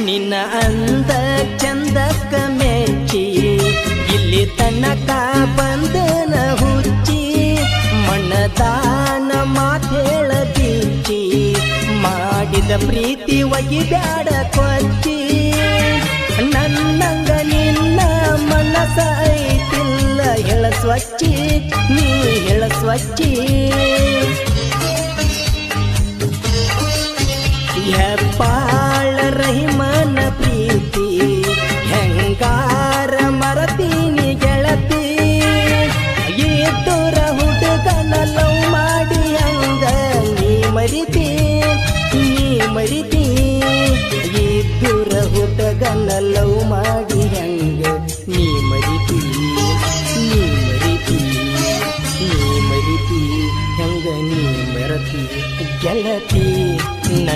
ನಿನ್ನ ಅಂದ ಚಂದಕ್ಕ ಮೆಚ್ಚಿ ಇಲ್ಲಿ ತನಕ ಬಂದನ ಹುಚ್ಚಿ ಮಣ್ಣದಾನ ಮಾತೇಳ ಬಿಚ್ಚಿ ಮಾಡಿದ ಪ್ರೀತಿ ಒಗಿಬ್ಯಾಡ ಕೊಚ್ಚಿ ನನ್ನಂಗ ನಿನ್ನ ಮನಸ ಐತಿಲ್ಲ ಹೇಳ ಸ್ವಚ್ಛಿ ನೀ ಹೇಳ ಸ್ವಚ್ಛಿ ಹೆಪ್ಪಾಳ ರಹಿಮನ ಪ್ರೀತಿ ಹೆಂಗಾರ ಮರತೀನಿ ಗೆಳತಿ ಇದ್ದೂರ ಹುಡುಗನ ಲವ್ ಮಾಡಿ ಹಂಗ ನೀ ಮರಿತಿ ಇದ್ದೂರ ಹುಡುಗನ ಲವ್ ಮಾಡಿ ಹಂಗ ನೀ ಮರಿತಿ ಹಂಗ ನೀ ಮರತಿ ಗೆಳತಿ